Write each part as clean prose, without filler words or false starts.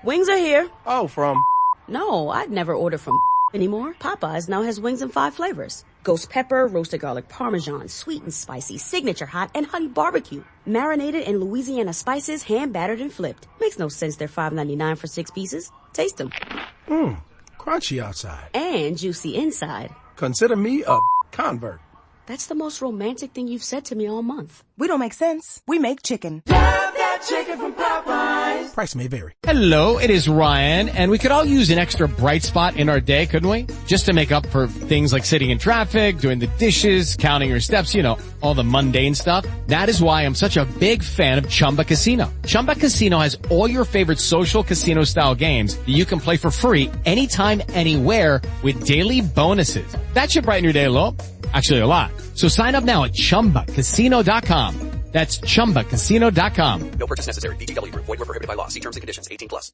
Wings are here. Oh, from... No, I'd never order from anymore. Popeyes now has wings in 5 flavors. Ghost pepper, roasted garlic parmesan, sweet and spicy, signature hot, and honey barbecue. Marinated in Louisiana spices, hand battered and flipped. Makes no sense they're $5.99 for 6 pieces. Taste them. Crunchy outside. And juicy inside. Consider me a convert. That's the most romantic thing you've said to me all month. We don't make sense. We make chicken. Love that chicken from Popeyes. Price may vary. Hello, it is Ryan, and we could all use an extra bright spot in our day, couldn't we? Just to make up for things like sitting in traffic, doing the dishes, counting your steps, you know, all the mundane stuff. That is why I'm such a big fan of Chumba Casino. Chumba Casino has all your favorite social casino-style games that you can play for free anytime, anywhere with daily bonuses. That should brighten your day a little. Actually, a lot. So sign up now at ChumbaCasino.com. That's ChumbaCasino.com. No purchase necessary. VGW Group. Void where prohibited by law. See terms and conditions. 18+.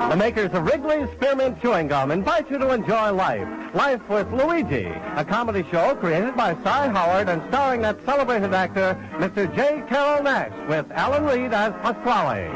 The makers of Wrigley's Spearmint Chewing Gum invite you to enjoy life. Life with Luigi, a comedy show created by Cy Howard and starring that celebrated actor, Mr. J. Carroll Nash, with Alan Reed as Pasquale.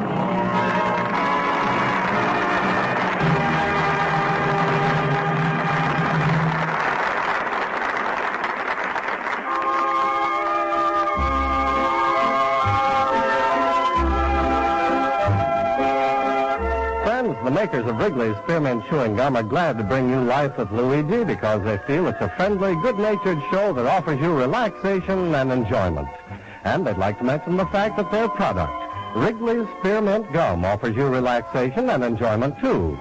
The makers of Wrigley's Spearmint Chewing Gum are glad to bring you Life with Luigi because they feel it's a friendly, good-natured show that offers you relaxation and enjoyment. And they'd like to mention the fact that their product, Wrigley's Spearmint Gum, offers you relaxation and enjoyment, too.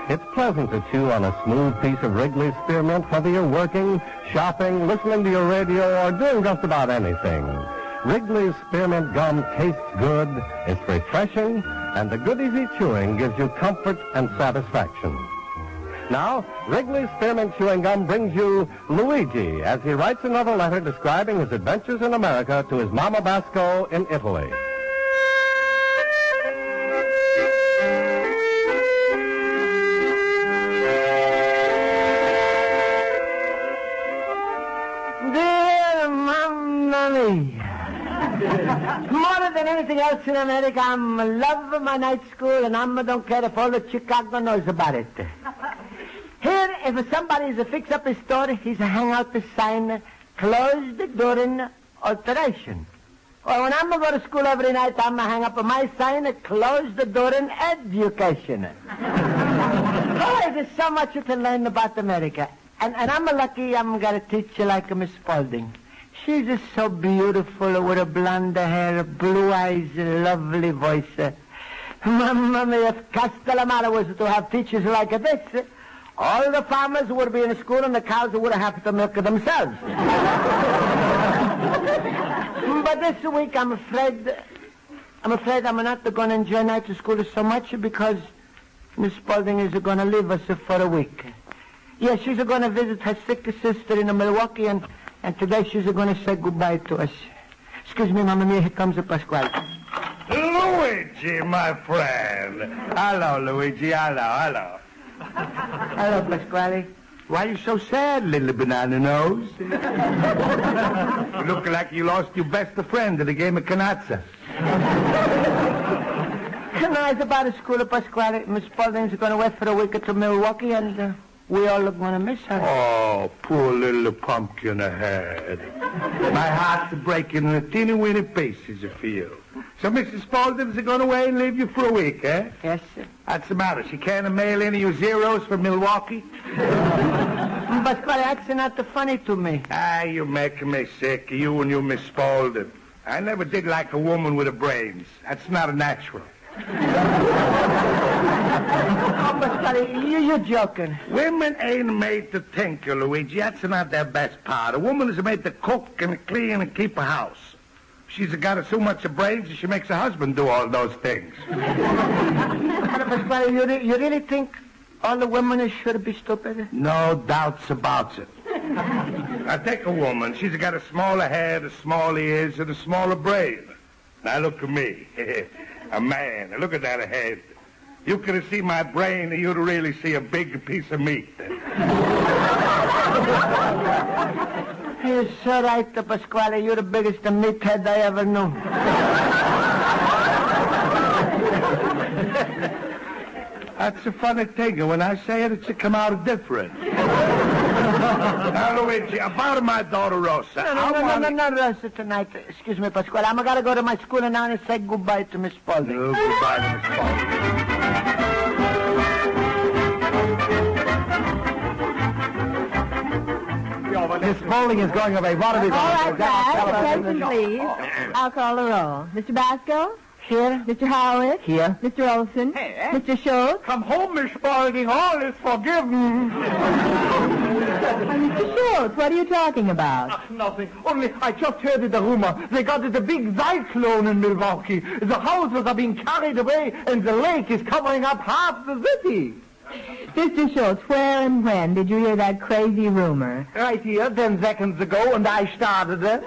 It's pleasant to chew on a smooth piece of Wrigley's Spearmint, whether you're working, shopping, listening to your radio, or doing just about anything. Wrigley's Spearmint Gum tastes good, it's refreshing, and the good easy chewing gives you comfort and satisfaction. Now, Wrigley's Spearmint Chewing Gum brings you Luigi as he writes another letter describing his adventures in America to his Mama Basco in Italy. Dear Mamma Mia. More than anything else in America, I'm in love with my night school, and I don't care if all the Chicago knows about it. Here, if somebody's to fix up his store, he's to hang out the sign, closed during alteration. Or when I'm going to go to school every night, I'm going to hang up my sign, closed during education. Oh, there's so much you can learn about America. And I'm lucky I'm going to teach you like Miss Spaulding. She's just so beautiful with her blonde hair, blue eyes, lovely voice. Mamma mia, if Castellamare was to have teachers like this, all the farmers would be in school and the cows would have to milk themselves. But this week, I'm afraid I'm not going to enjoy night school so much because Miss Spaulding is going to leave us for a week. Yeah, she's going to visit her sick sister in Milwaukee, and today she's going to say goodbye to us. Excuse me, Mamma Mia, here comes the Pasquale. Luigi, my friend. Hello, Luigi. Hello. Hello, Pasquale. Why are you so sad, little banana nose? You look like you lost your best friend at a game of canazza. No, it's about a school, Pasquale. Miss Spaulding's going to wait for a week to Milwaukee, and we all are going to miss her. Oh, poor little pumpkin head. My heart's breaking in a teeny-weeny pieces, I feel. So Mrs. Spaulding's going away and leave you for a week, eh? Yes, sir. What's the matter? She can't mail any of your zeros from Milwaukee? Pasquale, that's not funny to me. Ah, you're making me sick, you and your Miss Spaulding. I never did like a woman with brains. That's not a natural. Oh, Pasquale, you're joking. Women ain't made to think, Luigi. That's not their best part. A woman is made to cook and clean and keep a house. She's got so much brains that she makes her husband do all those things. Pasquale, you really think all the women should be stupid? No doubts about it. Now, take a woman. She's got a smaller head, a smaller ears, and a smaller brain. Now, look at me. A man. Now, look at that head. You could have seen my brain, and you'd really see a big piece of meat. You're so right, Pasquale. You're the biggest meathead I ever knew. That's a funny thing, and when I say it, it's come out different. Now, Luigi, about my daughter Rosa. No, Rosa, tonight. Excuse me, Pasquale. I'm going to go to my school now and say goodbye to Miss Spaulding. Oh, goodbye to Miss Spaulding. Miss Spaulding is going away. What are we going to do? All right, class. Attention, please. I'll call the roll. Mr. Basco? Here. Mr. Howard? Here. Mr. Olson? Hey. Mr. Schultz? Come home, Miss Spaulding. All is forgiven. Mr. Schultz, what are you talking about? Nothing. Only I just heard the rumor. They got the big cyclone in Milwaukee. The houses are being carried away, and the lake is covering up half the city. Mr. Schultz, where and when did you hear that crazy rumor? Right here, 10 seconds ago, and I started it.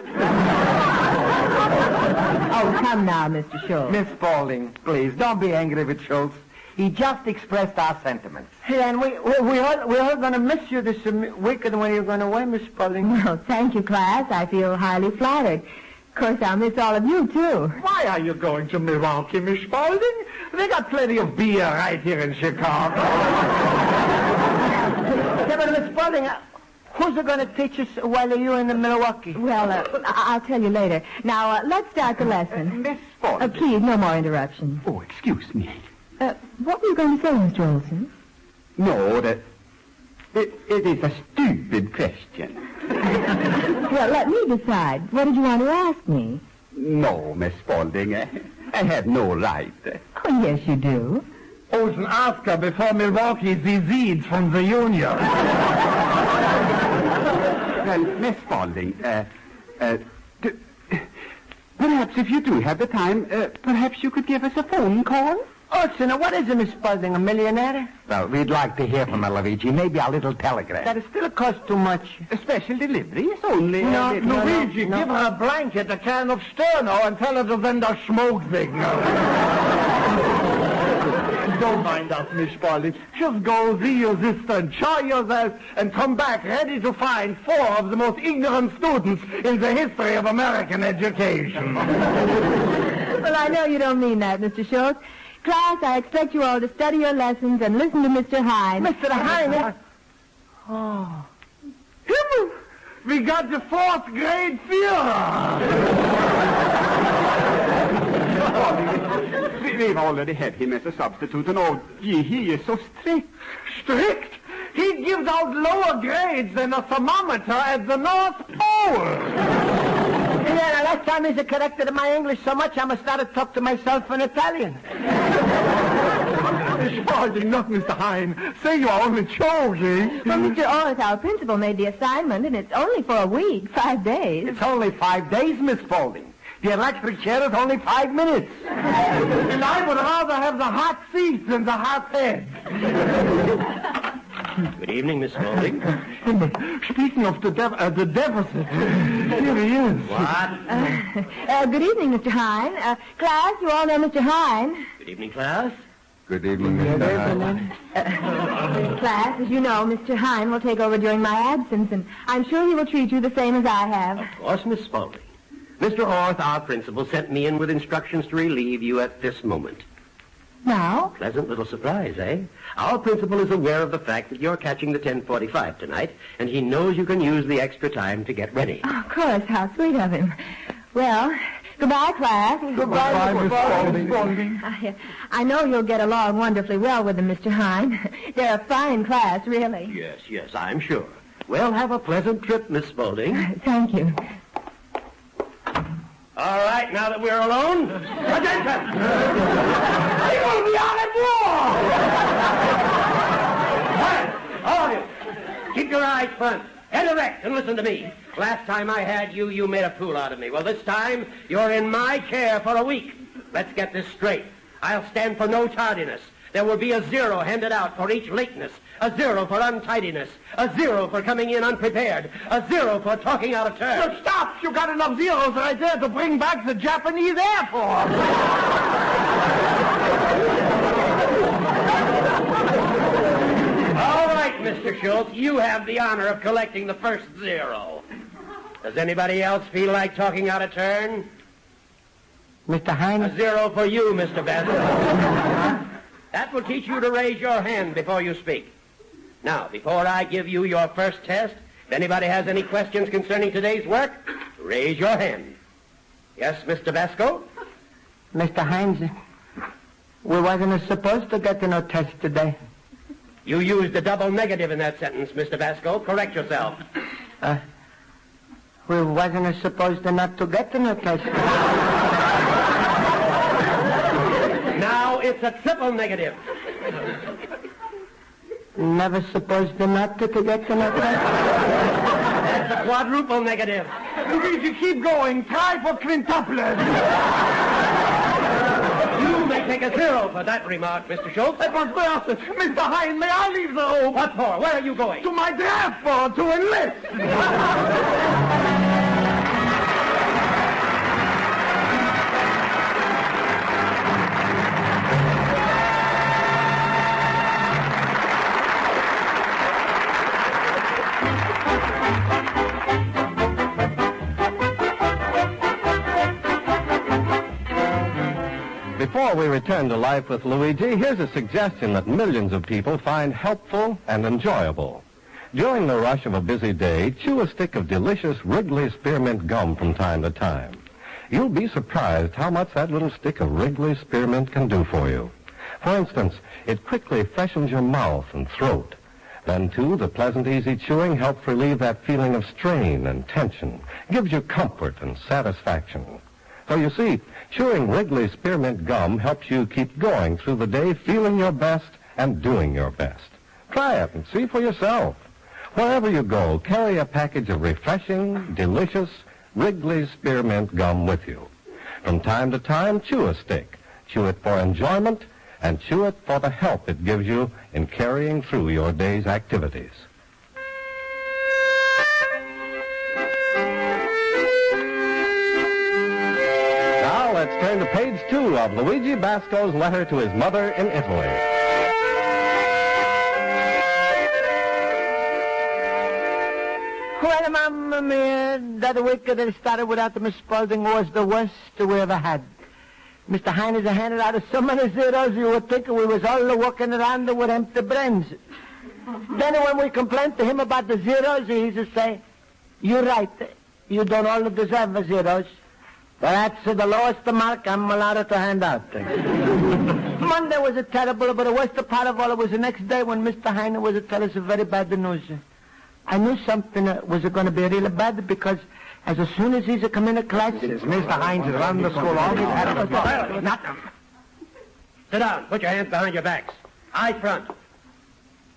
Oh, come now, Mr. Schultz. Miss Spaulding, please, don't be angry with Schultz. He just expressed our sentiments. Hey, and we're all going to miss you this weekend when you're going away, Miss Spaulding. Well, thank you, class. I feel highly flattered. Of course, I'll miss all of you, too. Why are you going to Milwaukee, Miss Spaulding? They got plenty of beer right here in Chicago. Yeah, but Miss Spaulding, who's going to teach us while you're in Milwaukee? Well, I'll tell you later. Now, let's start the lesson. Miss Spaulding. Please, no more interruptions. Oh, excuse me. What were you going to say, Mr. Olson? No, it is a stupid question. Well, let me decide. What did you want to ask me? No, Miss Spaulding, I have no right. Oh, yes, you do. Olsen, ask her before Milwaukee secedes from the Union. Well, Miss Spaulding, perhaps if you do have the time, perhaps you could give us a phone call? Olsen, what is it, Miss Spaulding, a millionaire? Well, we'd like to hear from her, Luigi. Maybe a little telegram. That still costs too much. A special delivery is only... Luigi, give her a blanket, a can of Sterno, and tell her to send a smoke signal. Don't mind us, Miss Spaulding. Just go see your sister, enjoy yourself, and come back ready to find 4 of the most ignorant students in the history of American education. Well, I know you don't mean that, Mr. Schultz. Class, I expect you all to study your lessons and listen to Mr. Hine. Mr. Hine? Oh. Himmel! We got the 4th grade Führer! We've already had him as a substitute, and oh, gee, he is so strict. Strict? He gives out lower grades than a thermometer at the North Pole. Yeah, last time he's corrected my English so much, I must start to talk to myself in Italian. Miss Spaulding, not Mr. Hine. Say you are only joking. Well, Mr. Orth, our principal made the assignment, and it's only for a week, 5 days. It's only 5 days, Miss Spaulding. The electric chair is only 5 minutes. And I would rather have the hot seats than the hot head. Good evening, Miss Spaulding. Speaking of the deficit, here he is. What? Good evening, Mr. Hine. Class, you all know Mr. Hine. Good evening, class. Good evening, Mr. Hine. Class, as you know, Mr. Hine will take over during my absence, and I'm sure he will treat you the same as I have. Of course, Miss Spaulding. Mr. Orth, our principal, sent me in with instructions to relieve you at this moment. Now? Pleasant little surprise, eh? Our principal is aware of the fact that you're catching the 10:45 tonight, and he knows you can use the extra time to get ready. Oh, of course, how sweet of him. Well, goodbye, class. Goodbye, Miss Spaulding. I know you'll get along wonderfully well with them, Mr. Hine. They're a fine class, really. Yes, I'm sure. Well, have a pleasant trip, Miss Spaulding. Thank you. All right, now that we're alone, attention! He will be on at war! All of you, keep your eyes front, head erect, and listen to me. Last time I had you, you made a fool out of me. Well, this time, you're in my care for a week. Let's get this straight. I'll stand for no tardiness. There will be a 0 handed out for each lateness, a 0 for untidiness, a 0 for coming in unprepared, a 0 for talking out of turn. So stop! You got enough zeros right there to bring back the Japanese Air Force. Mr. Schultz, you have the honor of collecting the first 0. Does anybody else feel like talking out of turn? Mr. Hines? A 0 for you, Mr. Basco. That will teach you to raise your hand before you speak. Now, before I give you your first test, if anybody has any questions concerning today's work, raise your hand. Yes, Mr. Basco? Mr. Hines, we wasn't supposed to get no test today. You used a double negative in that sentence, Mr. Basco. Correct yourself. We wasn't supposed to not to get no test. Now it's a triple negative. Never supposed to not to get no test. That's a quadruple negative. Luigi, keep going. Try for quintuplets. You may take a 0 for that remark, Mr. Schultz. That was worth it. Mr. Hine, may I leave the room? What for? Where are you going? To my draft board to enlist. Before we return to life with Luigi, here's a suggestion that millions of people find helpful and enjoyable. During the rush of a busy day, chew a stick of delicious Wrigley Spearmint gum from time to time. You'll be surprised how much that little stick of Wrigley Spearmint can do for you. For instance, it quickly freshens your mouth and throat. Then, too, the pleasant, easy chewing helps relieve that feeling of strain and tension, gives you comfort and satisfaction. So you see, chewing Wrigley Spearmint gum helps you keep going through the day feeling your best and doing your best. Try it and see for yourself. Wherever you go, carry a package of refreshing, delicious Wrigley Spearmint gum with you. From time to time, chew a stick. Chew it for enjoyment and chew it for the help it gives you in carrying through your day's activities. Let's turn to page 2 of Luigi Basco's letter to his mother in Italy. Well, Mamma mia, that week that started without Miss Spaulding was the worst we ever had. Mr. Hines handed out so many zeros you would think we was all walking around with empty brains. Then when we complained to him about the zeros, he used to say, "You're right. You don't all deserve the zeros. That's the lowest mark I'm allowed to hand out." Monday was terrible, but the worst part of all was the next day when Mr. Hine was to tell us very bad news. I knew something was going to be really bad because as soon as he's come into class... Since Mr. Hines has run the school, all he's had was... Sit down. Put your hands behind your backs. Eyes front.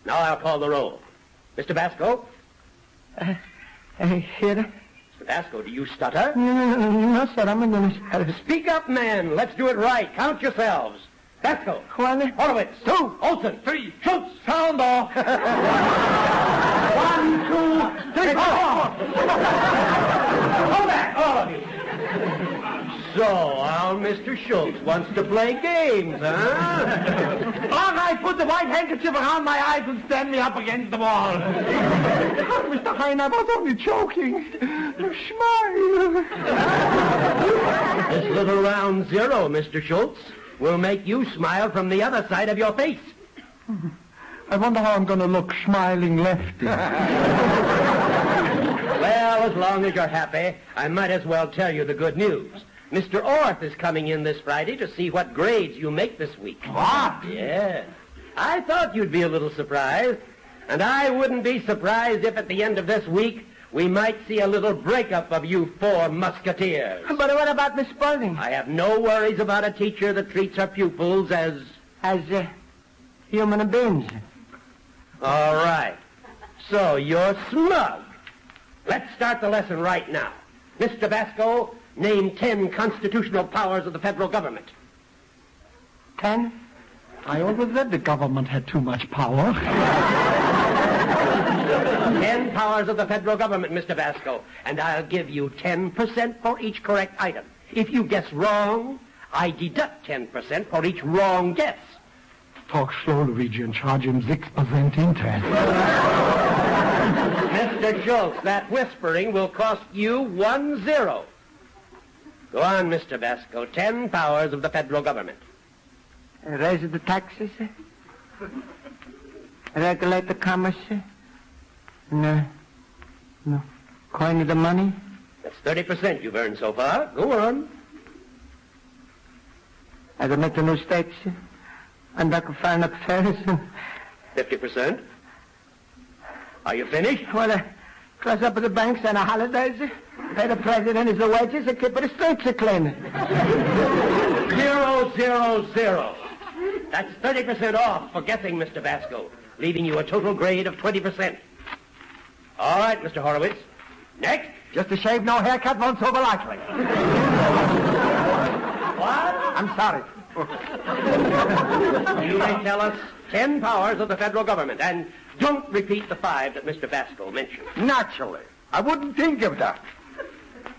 Now I'll call the roll. Mr. Basco? Here? Basco, do you stutter? No, sir, I'm going to stutter. Speak up, man. Let's do it right. Count yourselves. Basco. One. Horowitz. 2. Olson. 3. Schultz. Sound off. 1, 2, 3, 4. Hold back, all of you. So, our Mr. Schultz wants to play games, huh? All right, put the white handkerchief around my eyes and stand me up against the wall. Mr. Hine, I was only joking. Smile. This little round 0, Mr. Schultz, will make you smile from the other side of your face. I wonder how I'm going to look smiling lefty. Well, as long as you're happy, I might as well tell you the good news. Mr. Orth is coming in this Friday to see what grades you make this week. What? Yes. I thought you'd be a little surprised. And I wouldn't be surprised if at the end of this week we might see a little breakup of you 4 musketeers. But what about Miss Spaulding? I have no worries about a teacher that treats her pupils as human beings. All right. So you're smug. Let's start the lesson right now. Mr. Basco, name 10 constitutional powers of the federal government. 10? I always said the government had too much power. 10 powers of the federal government, Mr. Basco, and I'll give you 10% for each correct item. If you guess wrong, I deduct 10% for each wrong guess. Talk slow, Luigi, and charge him 6% interest. Mr. Schultz, that whispering will cost you 1-0. Go on, Mr. Basco. 10 powers of the federal government. Raise the taxes. Regulate the commerce. No. Coin the money. That's 30% you've earned so far. Go on. I can make the new states. Conduct foreign affairs. 50%. Are you finished? Well, close up with the banks and the holidays. Pay the president his wages and keep the streets clean. 000. That's 30% off for guessing, Mr. Basco, leaving you a total grade of 20%. All right, Mr. Horowitz. Next. Just a shave, no haircut, won't sober likely. What? I'm sorry. You may tell us 10 powers of the federal government, and don't repeat the 5 that Mr. Basco mentioned. Naturally. I wouldn't think of that.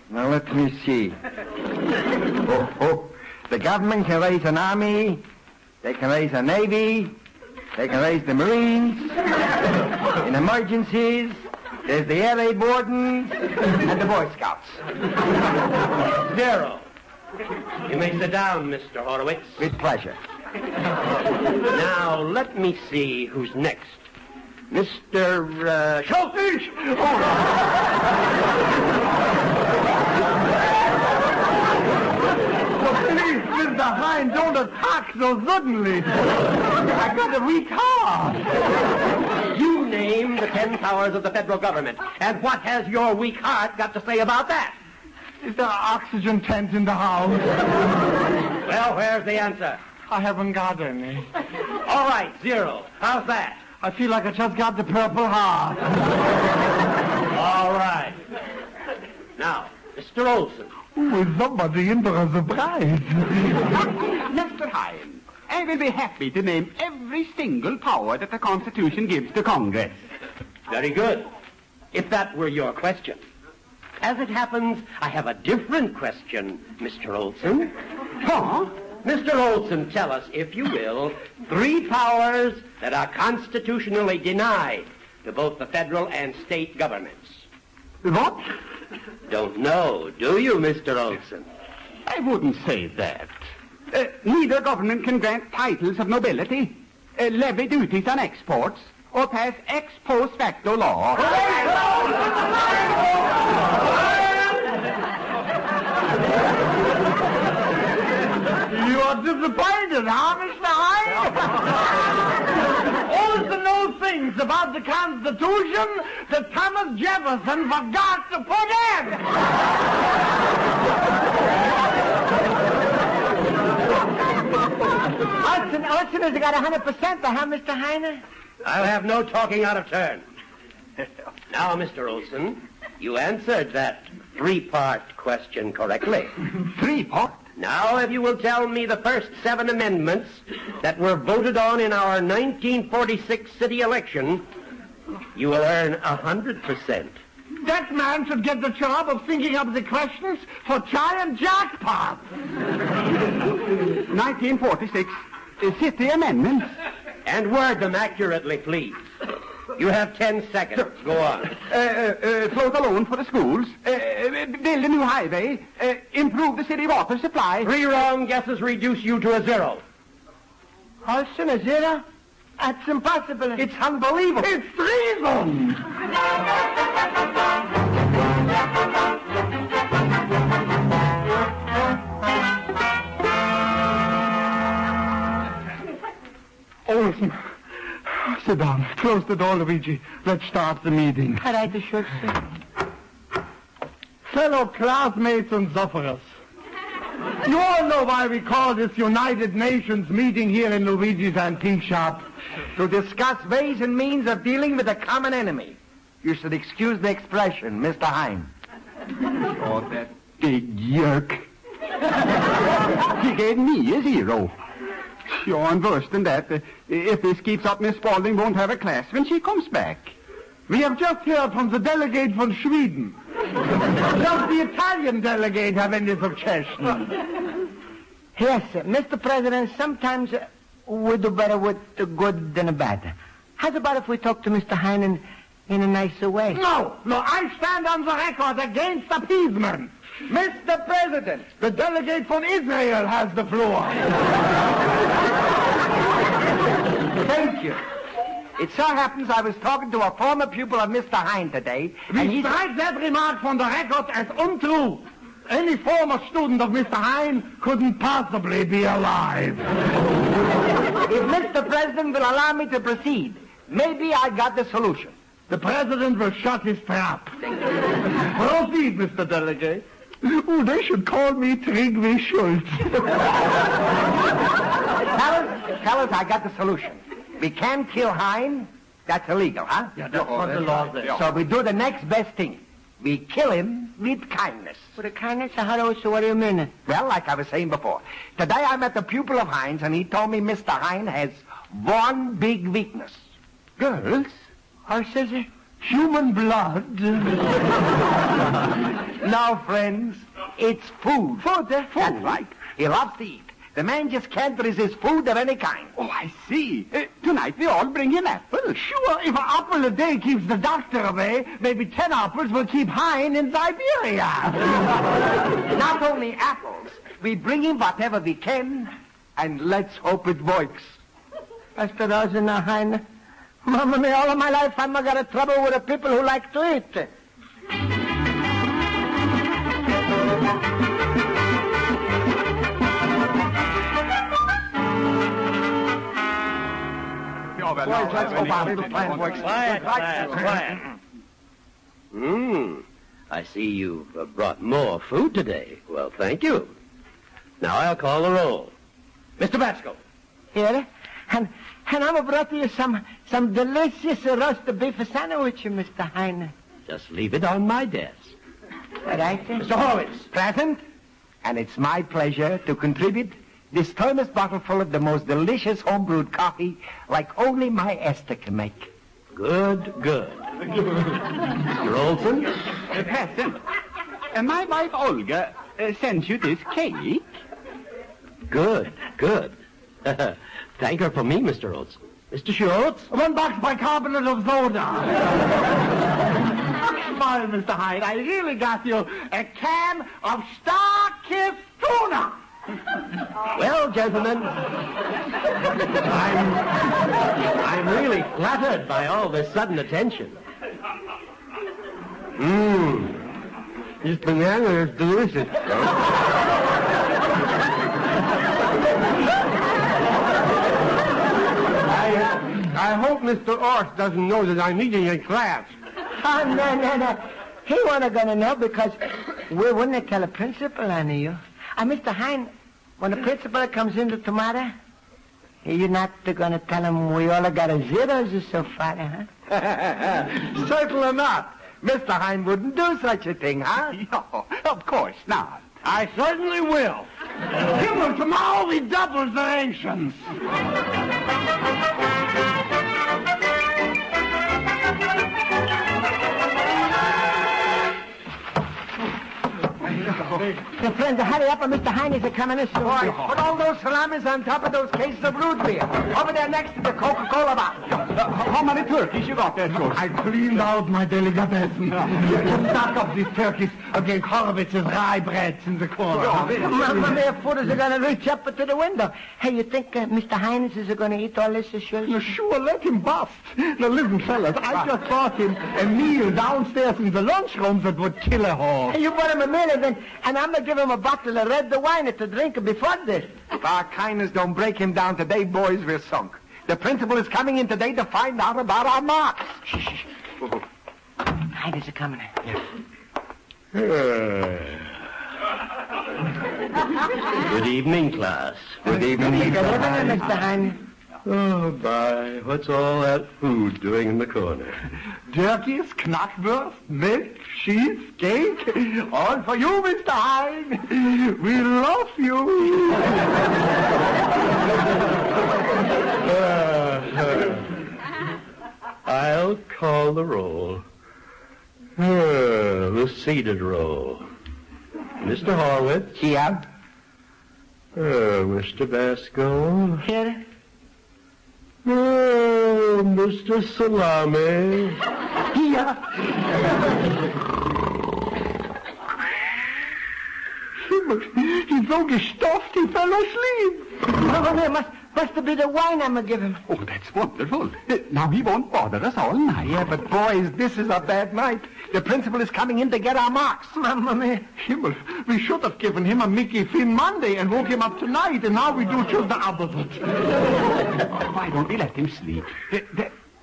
Now, let me see. The government can raise an army. They can raise a navy. They can raise the Marines. In emergencies, there's the air raid wardens and the Boy Scouts. 0. You may sit down, Mr. Horowitz. With pleasure. Now, let me see who's next. Mr. Schultz! Please, Mr. Hine, don't attack so suddenly. I got a weak heart. You name the 10 powers of the federal government. And what has your weak heart got to say about that? Is there oxygen tent in the house? Well, where's the answer? I haven't got any. All right, 0. How's that? I feel like I just got the Purple Heart. All right. Now, Mr. Olson. Is somebody in for a surprise? Mr. Hine, I will be happy to name every single power that the Constitution gives to Congress. Very good. If that were your question. As it happens, I have a different question, Mr. Olson. Huh? Mr. Olson, tell us, if you will, 3 powers that are constitutionally denied to both the federal and state governments. What? Don't know, do you, Mr. Olson? I wouldn't say that. Neither government can grant titles of nobility, levy duties on exports, or pass ex post facto law. You are disappointed, huh, Mr. Hine? Olson knows things about the Constitution that Thomas Jefferson forgot to put in. Olson has got 100%, huh, Mr. Hine? I'll have no talking out of turn. Now, Mr. Olson, you answered that 3-part question correctly. 3-part? Now, if you will tell me the first 7 amendments that were voted on in our 1946 city election, you will earn 100%. That man should get the job of thinking up the questions for Giant Jackpot. 1946 city amendments. And word them accurately, please. You have 10 seconds. Go on. Float a loan for the schools. Build a new highway. Improve the city water supply. 3 wrong guesses reduce you to a 0. Olson, a 0? That's impossible. It's unbelievable. It's treason. Olson. Sit down. Close the door, Luigi. Let's start the meeting. All right, Schultz. Fellow classmates and sufferers, you all know why we call this United Nations meeting here in Luigi's antique shop. To discuss ways and means of dealing with a common enemy. You should excuse the expression, Mr. Hine. Oh, that big yerk. He gave me a 0. Sure, and worse than that, if this keeps up, Miss Spaulding won't have a class when she comes back. We have just heard from the delegate from Sweden. Does the Italian delegate have any suggestions? Yes, Mr. President, sometimes we do better with the good than the bad. How's about if we talk to Mr. Hine and in a nicer way. No, I stand on the record against appeasement. Mr. President, the delegate from Israel has the floor. Thank you. It so happens I was talking to a former pupil of Mr. Hine today, and We strike that remark from the record as untrue. Any former student of Mr. Hine couldn't possibly be alive. If Mr. President will allow me to proceed, maybe I got the solution. The president will shut his trap. Proceed, Mr. Delegate. Oh, they should call me Trigvi Schultz. Fellas, I got the solution. We can't kill Hine. That's illegal, huh? Yeah, that's what the law says. So we do the next best thing. We kill him with kindness. With a kindness? So what do you mean? Well, like I was saying before, today I met a pupil of Hine's, and he told me Mr. Hine has one big weakness. Girls? Horses? Human blood? No, friends. It's food. Food? That's right. He loves to eat. The man just can't resist food of any kind. Oh, I see. Tonight we all bring him apples. Sure, if an apple a day keeps the doctor away, maybe 10 apples will keep Hine in Siberia. Not only apples. We bring him whatever we can, and let's hope it works. Mr. Rosa and Hine, Mama, me all of my life I've got a trouble with the people who like to eat. Quiet. I see you've brought more food today. Well, thank you. Now I'll call the roll. Mr. Basco. Here? And I'm brought you some delicious roast beef sandwich, Mr. Hine. Just leave it on my desk. All right. Mr. Horwitz. Present. And it's my pleasure to contribute this thermos bottle full of the most delicious homebrewed coffee like only my Esther can make. Good. Mr. Olson? Peasant, my wife Olga sent you this cake. Good. Thank her for me, Mr. Olson. Mr. Schultz? 1 box bicarbonate of soda. Smile, Mr. Hyde. I really got you a can of Star-Kissed tuna. Well, gentlemen, I'm really flattered by all this sudden attention. This banana is delicious. I hope Mr. Orth doesn't know that I'm eating in class. Oh, no. He wasn't going to know because we wouldn't tell the principal on you. Mr. Hine, when the principal comes in tomorrow, you're not going to tell him we all got a zeros so far, huh? Certainly not. Mr. Hine wouldn't do such a thing, huh? No, of course not. I certainly will. Tomorrow we double the rations. Your friends, hurry up, Mr. Hine is coming in soon. Boy, put all those salamis on top of those cases of root beer. Over there next to the Coca-Cola bottle. How many turkeys you got there, Schultz? I cleaned out my delicatessen. Stack up these turkeys against Horowitz's rye breads in the corner. Mama, their food is going to reach up to the window. Hey, you think Mr. Hines is going to eat all this, Schultz? Sure, let him bust. Now, listen, fellas, I just bought him a meal downstairs in the lunchroom that would kill a horse. You bought him a meal, and I'm going to give him a bottle of red wine to drink before this. If our kindness don't break him down today, boys, we're sunk. The principal is coming in today to find out about our marks. Shh. Hines is coming in. Good evening, class. Good evening, Mr. Hines. Oh, my. What's all that food doing in the corner? Turkeys, knackwurst, milk, cheese, cake. All for you, Mr. Hine. We love you. I'll call the roll. The seated roll. Mr. Horwitz? Here. Mr. Basco? Here. Mr. Salami. Here. He's so gestuffed he fell asleep. Must have been the wine I'm going to give him. Oh, that's wonderful. Now he won't bother us all night. Yeah, but boys, this is a bad night. The principal is coming in to get our marks. Mamma mia. Himmel, we should have given him a Mickey Finn Monday and woke him up tonight, and now we do just the opposite. Why don't we let him sleep?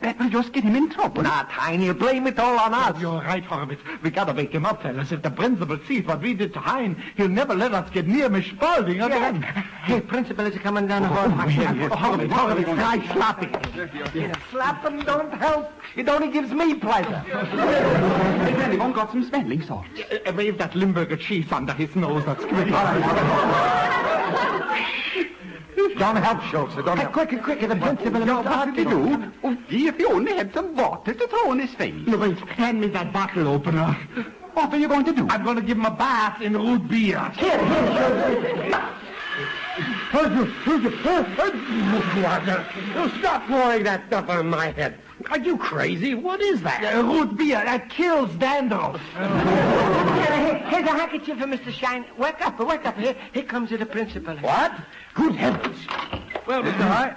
That will just get him in trouble. Nah, Tiny, you blame it all on us. You're right, Horowitz. We gotta wake him up, fellas. If the principal sees what we did to Hein, he'll never let us get near Miss Spaulding again. Hey, principal is coming down the hall. Horowitz, try slapping. Slapping don't help. It only gives me pleasure. Has anyone got some smelling salts? Wave that Limburger cheese under his nose. That's quick. Don't help, Schultz. Don't help. Quicker, the principal. What did he do? Oh, gee, if he only had some water to throw in his face. Louise, hand me that bottle opener. What are you going to do? I'm going to give him a bath in root beer. Here, Stop pouring that stuff on my head. Are you crazy? What is that? Root beer. That kills dandruff. Here's a handkerchief for Mr. Shine. Wake up. Here comes the principal. What? Good heavens. Well, Mr. High,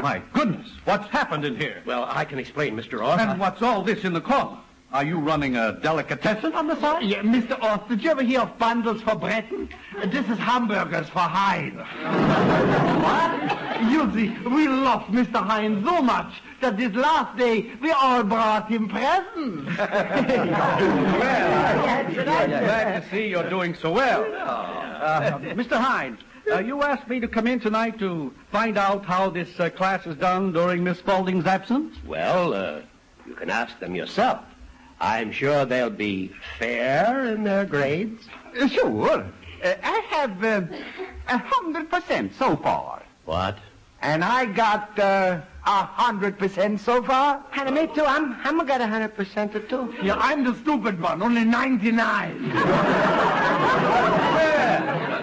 my goodness, what's happened in here? Well, I can explain, Mr. Ross. And what's all this in the corner? Are you running a delicatessen on the side? Yeah, Mr. Ost, did you ever hear of bundles for Breton? This is hamburgers for Hein. What? You see, we love Mr. Hein so much that this last day we all brought him presents. Well, glad to see you're doing so well. Mr. Hein, you asked me to come in tonight to find out how this class is done during Miss Spaulding's absence? Well, you can ask them yourself. I'm sure they'll be fair in their grades. Sure. I have 100% so far. What? And I got 100% so far. And me too. I'm got 100% or two. Yeah, I'm the stupid one. Only 99. Well,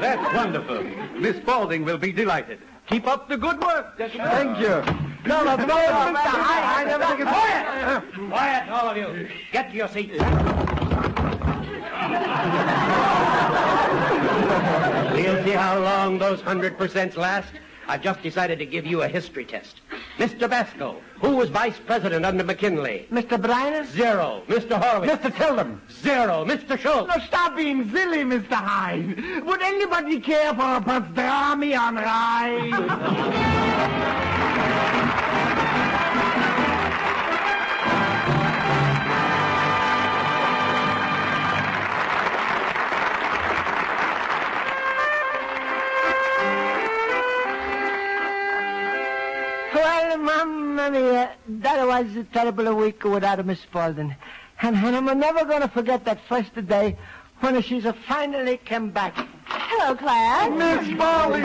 that's wonderful. Miss Spaulding will be delighted. Keep up the good work. Thank you. No, Mr. I never think it's quiet. Quiet, all of you. Get to your seats. We'll see how long those 100% last. I've just decided to give you a history test. Mr. Basco, who was vice president under McKinley? Mr. Briner? 0. Mr. Horowitz? Mr. Tilden? 0. Mr. Schultz? Now stop being silly, Mr. Hein. Would anybody care for a pastrami on rye? Well, Mamma mia, that was a terrible week without Miss Spaulding. And I'm never going to forget that first day when she's finally came back. Hello, class. Miss Spaulding,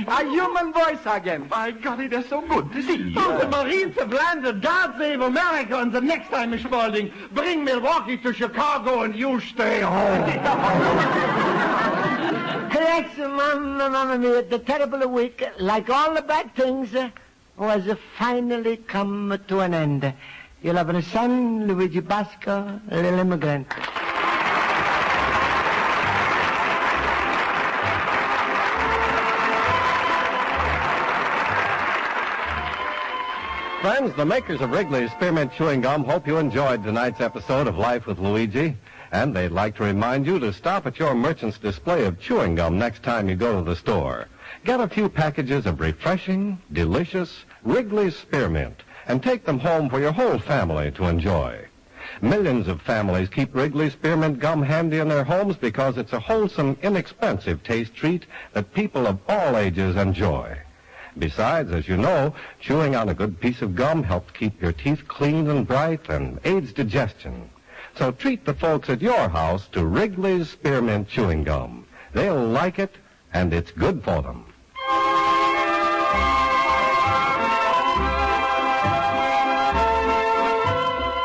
a human voice again. My God, it is so good to see you. Oh, the Marines have landed. God save America. And the next time, Miss Spaulding, bring Milwaukee to Chicago and you stay home. Correct, Mamma mia, the terrible week, like all the bad things, was finally come to an end. You'll have a son, Luigi Basco, a little immigrant. Friends, the makers of Wrigley's Spearmint Chewing Gum hope you enjoyed tonight's episode of Life with Luigi. And they'd like to remind you to stop at your merchant's display of chewing gum next time you go to the store. Get a few packages of refreshing, delicious Wrigley's Spearmint and take them home for your whole family to enjoy. Millions of families keep Wrigley's Spearmint Gum handy in their homes because it's a wholesome, inexpensive taste treat that people of all ages enjoy. Besides, as you know, chewing on a good piece of gum helps keep your teeth clean and bright and aids digestion. So treat the folks at your house to Wrigley's Spearmint Chewing Gum. They'll like it, and it's good for them.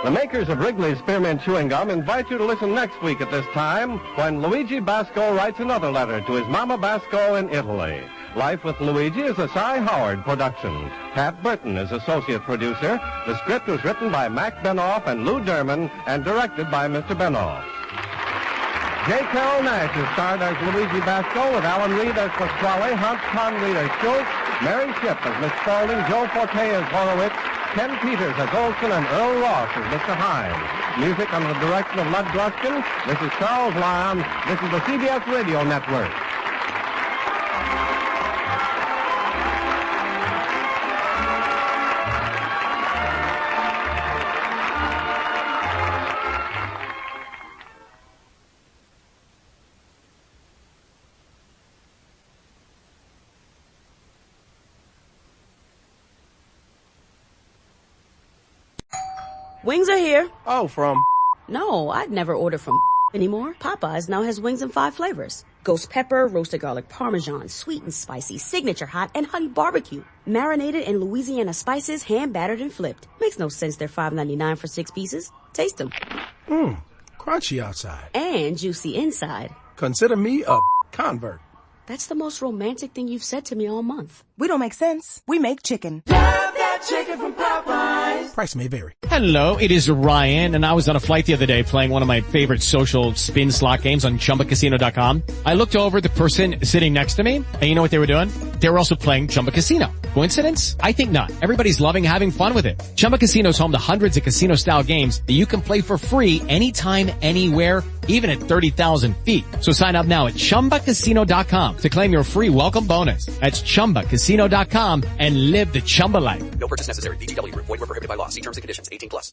The makers of Wrigley's Spearmint Chewing Gum invite you to listen next week at this time when Luigi Basco writes another letter to his Mama Basco in Italy. Life with Luigi is a Cy Howard production. Pat Burton is associate producer. The script was written by Mac Benoff and Lou Derman and directed by Mr. Benoff. J. Carroll Nash is starred as Luigi Basco with Alan Reed as Pasquale, Hans Conried as Schultz, Mary Shipp as Miss Spaulding, Joe Forte as Horowitz, Ken Peters as Olson, and Earl Ross as Mr. Hines. Music under the direction of Lud Gluskin. This is Charles Lyon. This is the CBS Radio Network. Wings are here. Oh, from? No, I'd never order from anymore. Popeyes now has wings in 5 flavors. Ghost pepper, roasted garlic parmesan, sweet and spicy, signature hot, and honey barbecue. Marinated in Louisiana spices, hand battered and flipped. Makes no sense they're $5.99 for 6 pieces. Taste them. Crunchy outside. And juicy inside. Consider me a convert. That's the most romantic thing you've said to me all month. We don't make sense. We make chicken. Love that chicken from Popeyes. Price may vary. Hello, it is Ryan, and I was on a flight the other day playing one of my favorite social spin slot games on ChumbaCasino.com. I looked over at the person sitting next to me, and you know what they were doing? They were also playing Chumba Casino. Coincidence? I think not. Everybody's loving having fun with it. Chumba Casino is home to hundreds of casino-style games that you can play for free anytime, anywhere, even at 30,000 feet. So sign up now at ChumbaCasino.com to claim your free welcome bonus. That's ChumbaCasino.com and live the Chumba life. No purchase necessary. VGW Group. Void where prohibited by law. See terms and conditions. 18+.